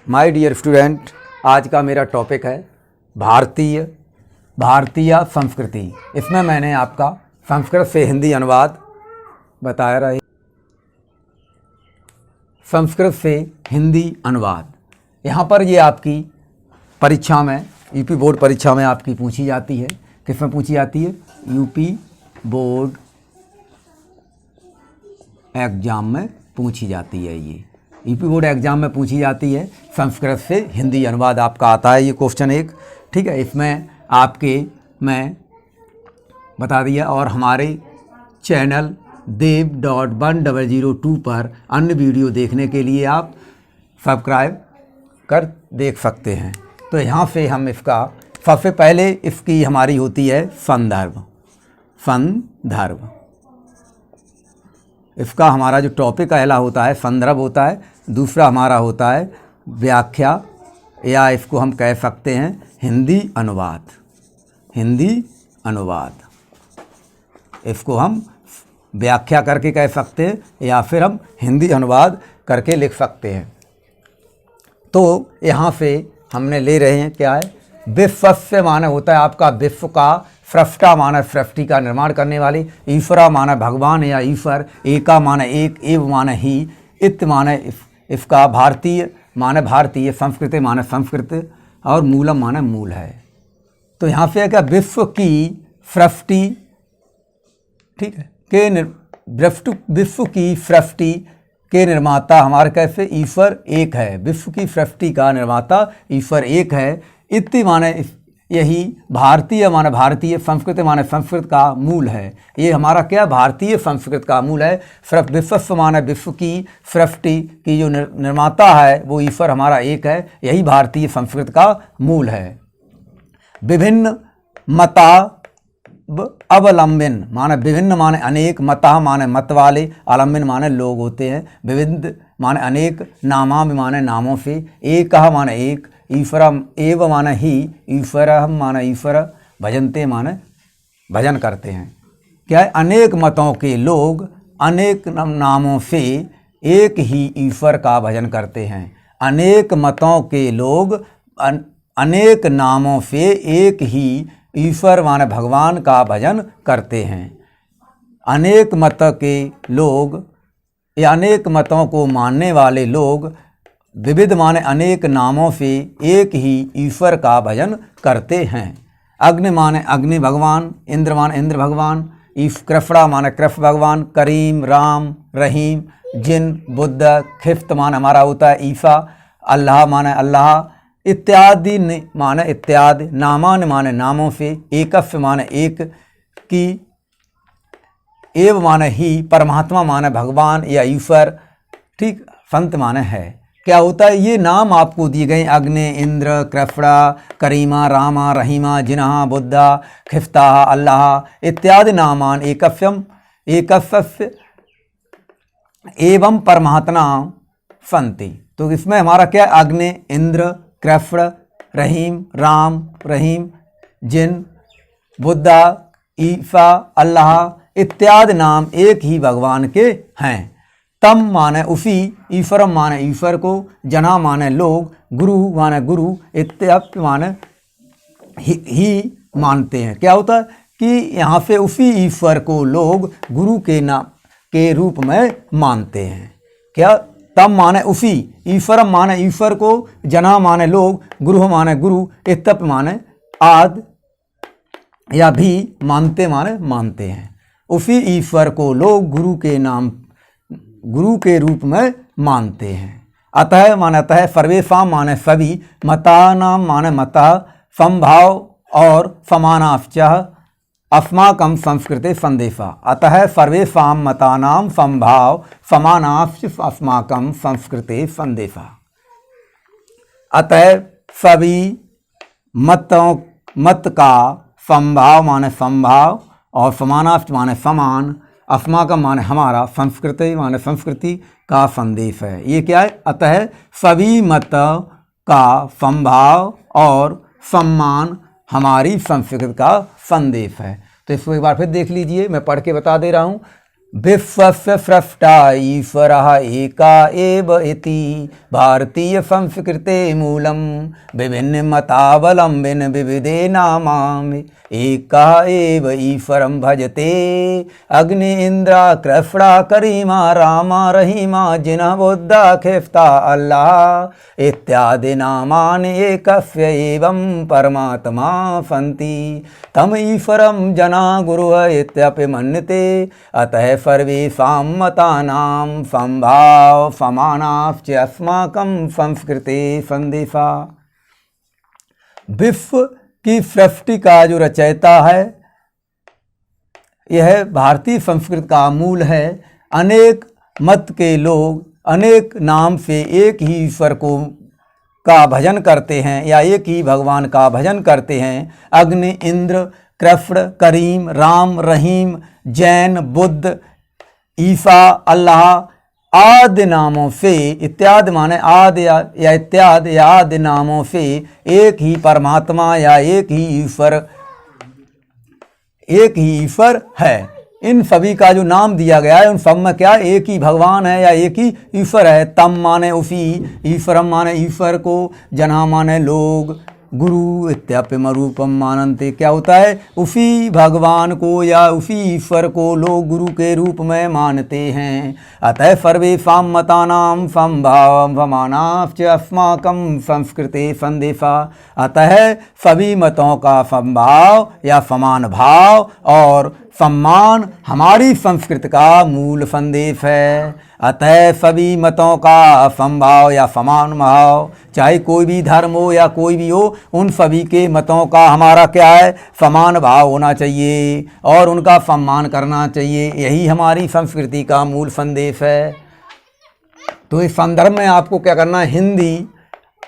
My dear student, आज का मेरा टॉपिक है भारतीय संस्कृति। इसमें मैंने आपका संस्कृत से हिंदी अनुवाद बताया रहा। संस्कृत से हिंदी अनुवाद यहाँ पर ये आपकी परीक्षा में, यूपी बोर्ड परीक्षा में आपकी पूछी जाती है। किसमें पूछी जाती है? यूपी बोर्ड एग्ज़ाम में पूछी जाती है। ये यूपी बोर्ड एग्ज़ाम में पूछी जाती है। संस्कृत से हिंदी अनुवाद आपका आता है ये क्वेश्चन एक, ठीक है। इसमें आपके मैं बता दिया। और हमारे चैनल dev.1002 पर अन्य वीडियो देखने के लिए आप सब्सक्राइब कर देख सकते हैं। तो यहाँ से हम इसका सबसे पहले इसकी हमारी होती है संदर्भ। इसका हमारा जो टॉपिक पहला होता है संदर्भ होता है, दूसरा हमारा होता है व्याख्या, या इसको हम कह सकते हैं हिंदी अनुवाद। इसको हम व्याख्या करके कह सकते हैं या फिर हम हिंदी अनुवाद करके लिख सकते हैं। तो यहाँ से हमने ले रहे हैं क्या है? विश्व से माने होता है आपका विश्व का, सृष्टा माने सृष्टि का निर्माण करने वाले, ईश्वरा माने भगवान या ईश्वर, एका माने एक, एव माने ही, इत माने इसका, भारतीय माने भारतीय, संस्कृति माने संस्कृत, और मूलम माने मूल है। तो यहाँ से क्या? विश्व की सृष्टि, ठीक है, विश्व की सृष्टि के निर्माता हमारे कैसे? ईश्वर एक है। विश्व की सृष्टि का निर्माता ईश्वर एक है। इति माने यही, भारतीय माने भारतीय, संस्कृत माने संस्कृत का मूल है। ये हमारा क्या? भारतीय संस्कृत का मूल है। विश्व माने विश्व की सृष्टि की जो निर्माता है वो ईश्वर हमारा एक है। यही भारतीय संस्कृत का मूल है। विभिन्न मता अवलंबन माने विभिन्न माने अनेक, मता माने मत वाले, अवलंबन माने लोग होते हैं, विविध माने अनेक, नामा माने नामों से, एक माने एक, ईश्वरम एव माने ही, ईश्वरम माने ईश्वर, भजनते माने भजन करते हैं। क्या है? अनेक मतों के लोग अनेक नामों से एक ही ईश्वर का भजन करते हैं। अनेक मतों के लोग अनेक नामों से एक ही ईश्वर माने भगवान का भजन करते हैं। अनेक मत के लोग या अनेक मतों को मानने वाले लोग विविध माने अनेक नामों से एक ही ईश्वर का भजन करते हैं। अग्नि माने अग्नि भगवान, इंद्र माने इंद्र भगवान, कृष्णा माने कृष्ण भगवान, करीम राम रहीम, जिन बुद्ध, खिफ्त माने हमारा होता है ईसा, अल्लाह माने अल्लाह, इत्यादि माने इत्यादि, नामान माने नामों से, एकस्य माने एक की, एव माने ही, परमात्मा माने भगवान या ईश्वर, ठीक, संत माने है। क्या होता है? ये नाम आपको दिए गए अग्नि, इंद्र, कृष्णा, करीमा, रामा, रहीमा, जिन्हा, बुद्धा, खिफ्ता, अल्लाह इत्यादि नामान एकस्य एवं परमात्मा संति। तो इसमें हमारा क्या? अग्नि, इंद्र, कृष्ण, रहीम, राम रहीम, जिन, बुद्धा, ईसा, अल्लाह इत्यादि नाम एक ही भगवान के हैं। तम माने उसी, ईश्वरम माने ईश्वर को, जना माने लोग, गुरु माने गुरु, इत्यादि माने ही मानते हैं। क्या होता है कि यहाँ पे उसी ईश्वर को लोग गुरु के नाम के रूप में मानते हैं। क्या? तम माने उसी, ईश्वरम माने ईश्वर को, जना माने लोग, गुरु माने गुरु, इत्यादि माने आद या भी, मानते माने मानते हैं। उसी ईश्वर को लोग गुरु के रूप में मानते हैं। अतः माने अतः, सर्वेषाम माने सभी, मतानाम माने मता, समभाव और समानाश्च, अस्माकं संस्कृते संदेशा। अतः सर्वेषाम मतानाम समभाव समानाश्च अस्माकं संस्कृते संदेशा। अतः सभी मत का समभाव माने समभाव और समानाश्च माने समान, अस्माकं माने हमारा, संस्कृति माने संस्कृति का संदेश है। ये क्या है? अतः सभी मत का समभाव और सम्मान हमारी संस्कृति का संदेश है। तो इसको एक बार फिर देख लीजिए, मैं पढ़ के बता दे रहा हूँ। विश्वस्य स्रष्टा ईश्वरः एका एव इति भारतीय संस्कृते मूलम विभिन्न मतावलंबिन विविधे नामानि एकः एव ईश्वरं भजते अग्नि इंद्रा कृष्णा करीमा रामा रहीमा जिन्ह बुद्धा खेफ्ता अल्लाह इत्यादि नामानि एकस्य एवं परमात्मा सन्ति तम ईश्वरं जना गुरुः इत्यपि मन्यते अतः सर्वेषां मतानां संभाव समानाश्च अस्माकं संस्कृते संदेशा। विश्व की सृष्टि का जो रचयिता है यह भारतीय संस्कृति का मूल है। अनेक मत के लोग अनेक नाम से एक ही ईश्वर को का भजन करते हैं या एक ही भगवान का भजन करते हैं। अग्नि इंद्र कृष्ण करीम राम रहीम जैन बुद्ध ईसा अल्लाह आदि नामों से इत्यादि माने आदि या इत्यादि या आदि नामों से एक ही परमात्मा या एक ही ईश्वर है। इन सभी का जो नाम दिया गया है उन सब में क्या एक ही भगवान है या एक ही ईश्वर है। तम माने उसी, ईश्वरम माने ईश्वर को, जना माने लोग, गुरु इत्याप्यम रूपम मानन्ते क्या होता है उसी भगवान को या उसी ईश्वर को लोग गुरु के रूप में मानते हैं। अतः सर्वेषां मतानां संभावं समानाश्च अस्माकं संस्कृते संदेशा। अतः सभी मतों का संभाव या समान भाव और सम्मान हमारी संस्कृति का मूल संदेश है। अतः सभी मतों का संभाव या समान भाव, चाहे कोई भी धर्म हो या कोई भी हो, उन सभी के मतों का हमारा क्या है समान भाव होना चाहिए और उनका सम्मान करना चाहिए। यही हमारी संस्कृति का मूल संदेश है। तो इस संदर्भ में आपको क्या करना है, हिंदी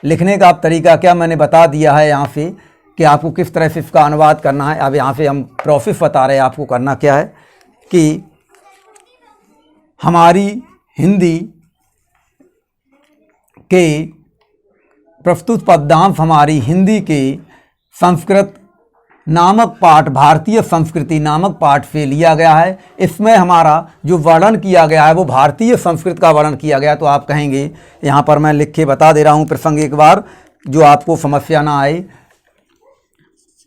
लिखने का तरीका क्या मैंने बता दिया है यहाँ से कि आपको किस तरह से इसका अनुवाद करना है। अब यहाँ से हम प्रोसेस बता रहे हैं आपको करना क्या है कि हमारी हिंदी के प्रस्तुत पद्यांश हमारी हिंदी के संस्कृत नामक पाठ भारतीय संस्कृति नामक पाठ से लिया गया है। इसमें हमारा जो वर्णन किया गया है वो भारतीय संस्कृत का वर्णन किया गया। तो आप कहेंगे यहाँ पर मैं लिख के बता दे रहा हूँ प्रसंग एक बार जो आपको समस्या ना आए।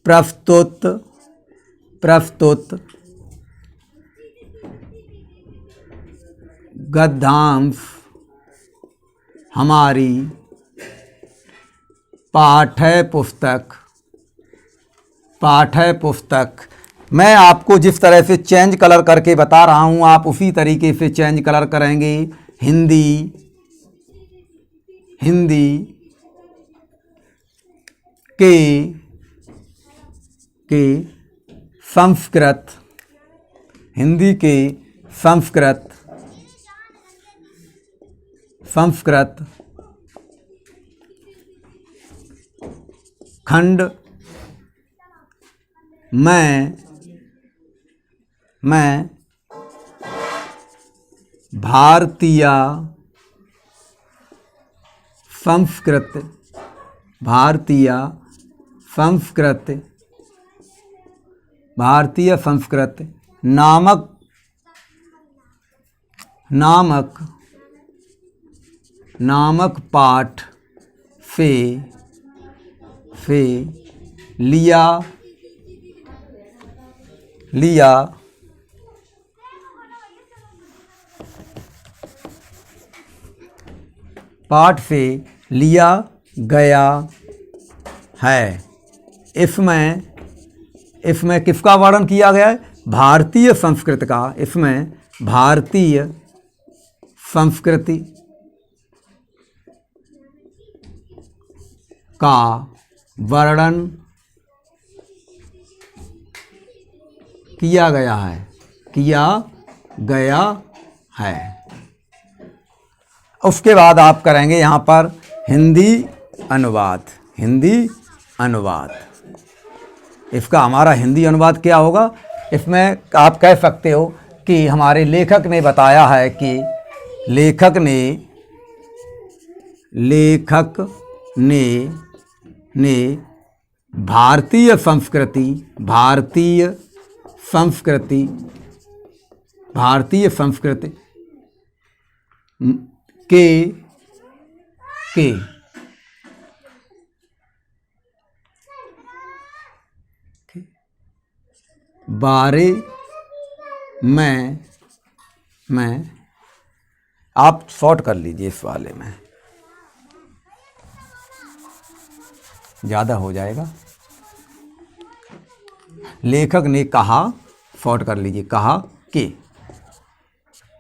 प्रस्तुत गद्यांश हमारी पाठ्य पुस्तक मैं आपको जिस तरह से चेंज कलर करके बता रहा हूँ आप उसी तरीके से चेंज कलर करेंगे। हिंदी के संस्कृत, हिंदी के संस्कृत खंड मैं भारतीय संस्कृत नामक पाठ से लिया गया है। इसमें किसका वर्णन किया गया है भारतीय संस्कृति का। इसमें भारतीय संस्कृति का वर्णन किया गया है। उसके बाद आप करेंगे यहाँ पर हिंदी अनुवाद। इसका हमारा हिंदी अनुवाद क्या होगा। इसमें आप कह सकते हो कि हमारे लेखक ने बताया है कि लेखक ने भारतीय संस्कृति भारतीय संस्कृति के बारे में आप शॉर्ट कर लीजिए, इस वाले में ज़्यादा हो जाएगा। लेखक ने कहा, शॉर्ट कर लीजिए, कहा कि।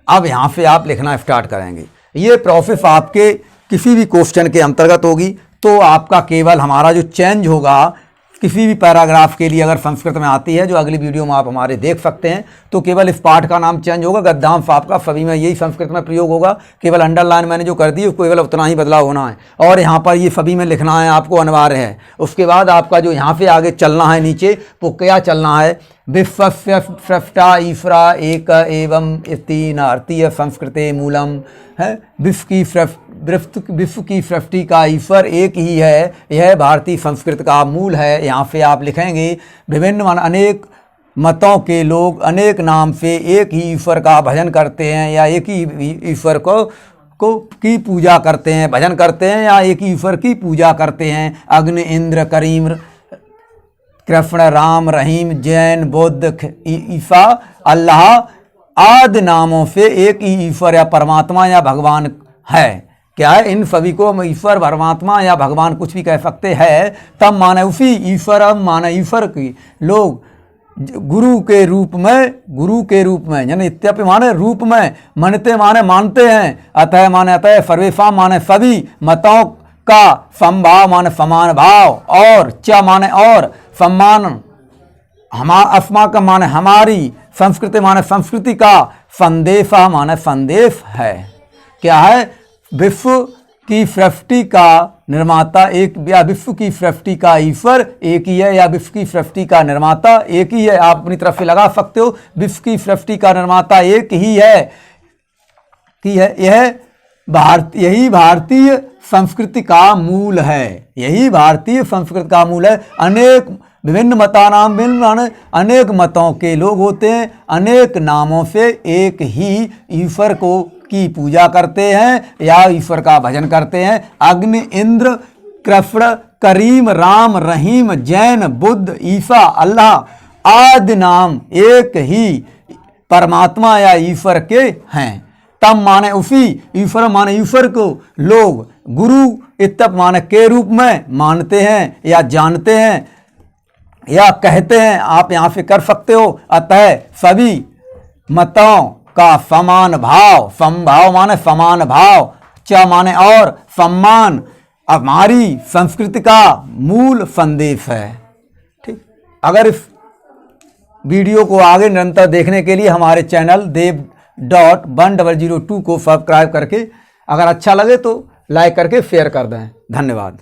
अब यहाँ से आप लिखना स्टार्ट करेंगे। ये प्रोसेस आपके किसी भी क्वेश्चन के अंतर्गत होगी, तो आपका केवल हमारा जो चेंज होगा किसी भी पैराग्राफ के लिए अगर संस्कृत में आती है, जो अगली वीडियो में आप हमारे देख सकते हैं, तो केवल इस पाठ का नाम चेंज होगा। गद्यांश आपका सभी में यही संस्कृत में प्रयोग होगा, केवल अंडरलाइन मैंने जो कर दी उसको केवल उतना ही बदलाव होना है, और यहाँ पर ये सभी में लिखना है, आपको अनिवार्य है। उसके बाद आपका जो यहाँ से आगे चलना है नीचे, वो क्या चलना है, विश्वस्य स्रष्टा ईश्वरा एक एवं इति नारतीय संस्कृते मूलम है। विश्व की सृष्टि का ईश्वर एक ही है, यह भारतीय संस्कृत का मूल है। यहाँ से आप लिखेंगे विभिन्न अनेक मतों के लोग अनेक नाम से एक ही ईश्वर का भजन करते हैं, या एक ही ईश्वर को की पूजा करते हैं, भजन करते हैं, या एक ही ईश्वर की पूजा करते हैं। अग्नि, इंद्र, करीम, कृष्ण, राम, रहीम, जैन, बुद्ध, ईसा, अल्लाह आदि नामों से एक ही ईश्वर या परमात्मा या भगवान है। क्या है, इन सभी को हम ईश्वर, परमात्मा या भगवान कुछ भी कह सकते हैं। तब माने उसी ईश्वर, माने ईश्वर की लोग गुरु के रूप में यानी इत्यपि माने रूप में, मनते माने मानते हैं, अतः माने अतः, सर्वेशा माने सभी, मतों का समभाव माने समान भाव, और च माने और, सम्मान अस्मा का माने हमारी, संस्कृति माने संस्कृति का, संदेशा माने संदेश है। क्या है, विश्व की सृष्टि का निर्माता एक, या विश्व की सृष्टि का ईश्वर एक ही है, या विश्व की सृष्टि का निर्माता एक ही है। आप अपनी तरफ से लगा सकते हो, विश्व की सृष्टि का निर्माता एक ही है कि है। यही भारतीय संस्कृति का मूल है, यही भारतीय संस्कृति का मूल है। अनेक विभिन्न मतानाम भिन्न, अनेक मतों के लोग होते हैं, अनेक नामों से एक ही ईश्वर को की पूजा करते हैं या ईश्वर का भजन करते हैं। अग्नि, इंद्र, कृष्ण, करीम, राम, रहीम, जैन, बुद्ध, ईसा, अल्लाह आदि नाम एक ही परमात्मा या ईश्वर के हैं। तब माने उसी ईश्वर, माने ईश्वर को लोग गुरु इत्तप माने के रूप में मानते हैं, या जानते हैं, या कहते हैं। आप यहाँ से कर सकते हो। अतः सभी मतों का समान भाव, समभाव माने समान भाव, च माने और, सम्मान हमारी संस्कृति का मूल संदेश है। ठीक, अगर इस वीडियो को आगे निरंतर देखने के लिए हमारे चैनल dev.1002 को सब्सक्राइब करके, अगर अच्छा लगे तो लाइक करके शेयर कर दें। धन्यवाद।